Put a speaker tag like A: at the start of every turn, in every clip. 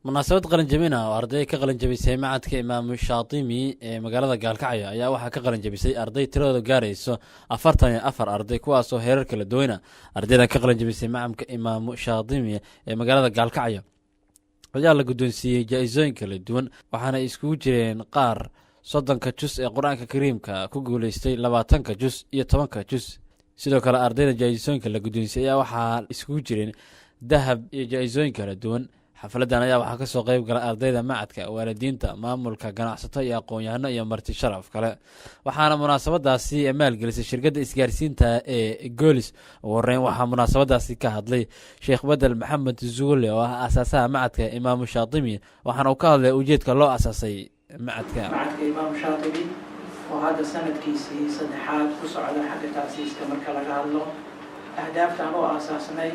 A: munaasabad qalin jabin ah oo arday ka qalin jabisay macadka Imaam Shaatimi ee magaalada Gaalkacyo ayaa waxaa ka qalin jabisay arday tiradoodu gaarayso 44 arday kuwaas oo heerar kala duwan ah. Ardayda ka qalin jabisay macadka Imaam Shaatimi ee magaalada Gaalkacyo ayaa la guddoonsiiyay jaa'isooyin kala duwan, waxaana iskugu jireen qaar 30 juz ee Quraanka Kariimka ku guuleystay 20 juz iyo 10 juz. sidoo kale ardayda jaa'isooyinka la guddoonsiiyay ayaa waxaa iskugu jireen dahab iyo jaa'isooyin kala duwan. xafladan ayaa waxaa ka soo qayb galay ardayda macadka, waalidiinta, maamulka, ganacsato iyo aqoon-yahano iyo marti sharaf kale. waxaana munaasabadaasi maalgelisay shirkadda isgaarsiinta ee Golis. ugu horreyn waxaa munaasabadaasi ka hadlay Sheekh Badel Maxamed Zuule oo ah aasaasaha macadka Imaam Shaatimi, waxaana uu ka hadlay ujeedka loo aasaasay macadka
B: Imaam Shaatimi oo hadda sanadkiisii saddexaad ku socda xagga taasiiska. marka laga hadlo ahdaaftan oo aasaasnay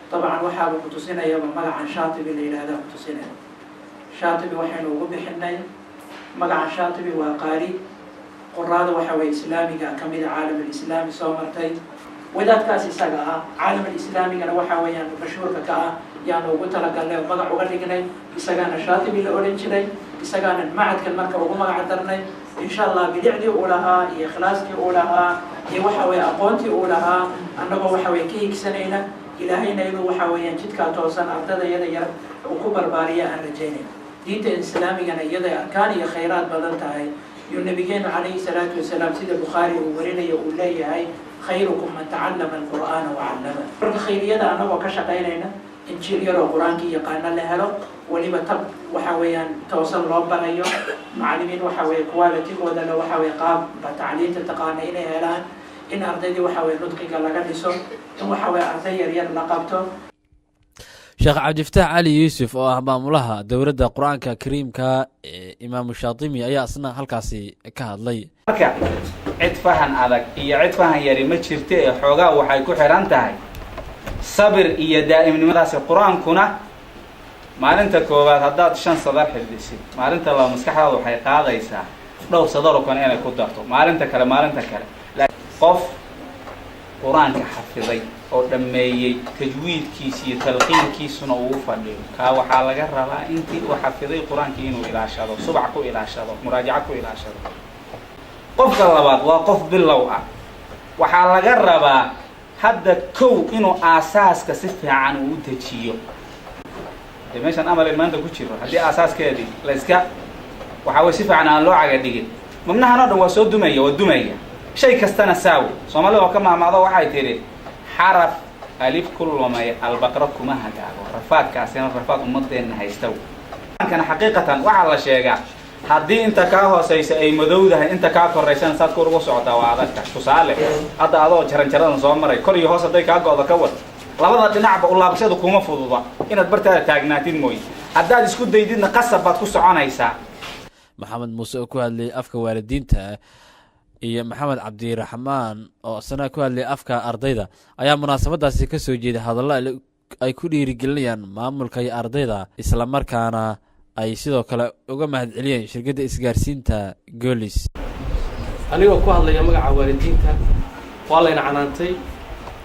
B: طبعا waxaa ku tusinaya magaca Shaatibi la yiraahdo ku tusinaya. Shaatibi waxaynu ugu bixinay magaca Shaatibi waa qaari quraada waxa way islaamiga kamid ah caalamka islaami soo martay wadaadkaas isaga ah caalamka islaamiga waxa weeyaan mashhuurka ka ah yaan ugu talagalay magac uga dhignay isagana Shaatibi la oran jiray, isagana macadkan marka ugu magac darnay insha Allah bidicdi uu lahaa iyo ikhlaaskii uu lahaa iyo waxa way aqoontii uu lahaa annagoo waxa way ka higsanayna ilaahayna inuu waxa weeyaan jidka toosan ardada yar uu ku barbaariya aan rajaynay. diinta islaamigana iyada arkaan iyo khayraad badan tahay. iyo nabigeena calayhi salaatu wasalaam sida Bukhari uu warinayo uu leeyahay khayrukum man ta'allama al-Qur'ana wa 'allama. marka khayriyada anagoo ka shaqaynayna injiil yar oo quraanka yaqaana la helo, waliba tab waxa weeyaan toosan loo barayo, macallimiin waxa weey quality-gooda la waxa weey qaab tacliinta taqaana inay helaan, in ardaydii waxa weey nudqiga laga dhiso, in waxa weey arday yar la qabto.
A: Sheekh Cabdifataax Cali Yuusuf oo ah maamulaha dowladda Quraanka Kariimka ee Imaam Shaatimi ayaa asna halkaasi ka hadlay.
C: marka cid fahan adag iyo cid fahan yari ma jirto ee xoogaa waxay ku xiran tahay sabir iyo daa'imnimadaas. Quraankuna maalinta koowaad haddaad 5 sadar xifdisid, maalinta labaad maskaxdaada waxay qaadaysaa dhowr sadar oo kale inay ku darto, maalinta kale qof quraanka xafiday oo dhameeyay tajwiidkiisa iyo talqiinkiisuna uu fadhiyo ka waxa laga rabaa intii uu xafiday quraanka inuu ilaashado, subax ku ilaashado, muraajaca ku ilaashado. qofka labaad waa qof bilow ah, waxa laga rabaa hadda kow inuu aasaaska si fiican u dejiyo. meeshan amal maanta ku jiro hadii aasaskeedii la iska waxa way si fiican aan loo caga dhigin, mabnahan oo dhan waa soo dumaya shay kastana saawo. Soomaalidu oo ka maamaado waxay tiri xaraf alif kulmay al-baqara kuma hagaago, rafaadkaasina rafaad ummadeena haysto. kana xaqiiqatan waxa la sheegaa haddii inta ka hooseysa ay madowdahay inta ka koreysan saad ku ugu socdaa waa adag. tusaale hadda adoo jaran soo maray kor iyo hoos haday ka go'do ka wad, labada dhinacba u laabashadu kuma fududa inaad bartaada taagnaatid mooy. haddaad isku daydidna qasab baad ku soconaysaa.
A: Maxamed Muuse oo ku hadlay afka waalidiinta iyo Maxamed Cabdiraxmaan oo sana ku hadlay afka ardayda ayaa munaasabadaasi ka soo jeeday hadallo ay ku dhiirigelinayaan maamulka iyo ardayda, isla markaana ay sidoo kale uga mahadceliyeen shirkadda isgaarsiinta Golis.
D: anigoo ku hadlaya magaca waalidiinta waa la canaantay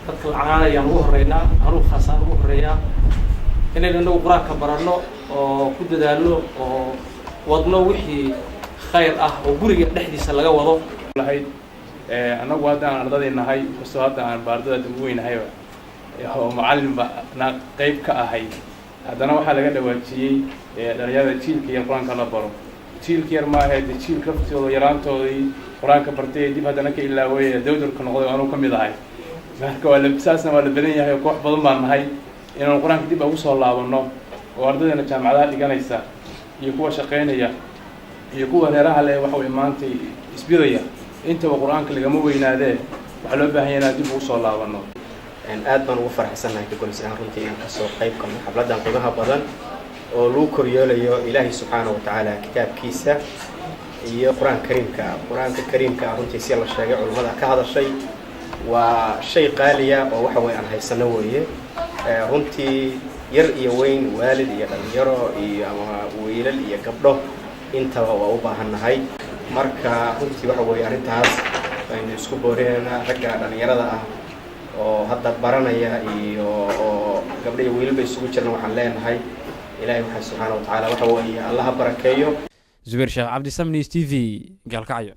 D: dadka la canaanayaan ugu horeynaa anuu khaasaan ugu horeeyaa inaynu quraanka baranno oo ku dadaalno oo wadno wixii khayr ah oo guriga dhexdiisa laga wado.
E: anagu hadda aan ardadeenahay kusoo hadda aan baardada ugu weynahay oo macallin ba qayb ka ahay, haddana waxaa laga dhawaajiyey dhalinyarada jiilka iyo quraanka la baro. jiilka yar ma ahayd jiilka laftooda yaraantoodii quraanka bartay dib haddana ka ilaaway dawdarka noqday anuu ka mid ahay. marka waa labsaasna waa la badan yahay, koox badan baan nahay inaan quraanka dib ugu soo laabano oo ardadeena jaamacadaha dhiganaysa iyo kuwa shaqeynaya iyo kuwa reeraha leh waxa way maantay isbidaya intaba quraanka lagama weynaadee waxa loo baahan yahay dib ugu soo laabano.
F: aad baan ugu faraxsanahay ka Golis aan runtii inaan ka soo qayb galno xafladan qiimaha badan oo lagu koryeelayo Ilaahay subhanahu wa ta'ala kitaabkiisa iyo Quraanka Kariimka. runtii si la sheegay culimada ka hadashay waa shay qaaliya oo waxa way aan haysano weeye. runtii yar iyo weyn, waalid iyo dhalinyaro iyo ama wiilal iyo gabdho intaba waa u baahannahay. marka runtii waxa way arintaas aynu isku booreenaa ragga dhalinyarada ah oo hadda baranaya iyo gabdho iyo wiilal bay isugu jiraan. waxaan leenahay إلهي سبحانه وتعالى وحوي الله بركيه.
A: زبير شيخ عبد السمني تي في قال كعيو.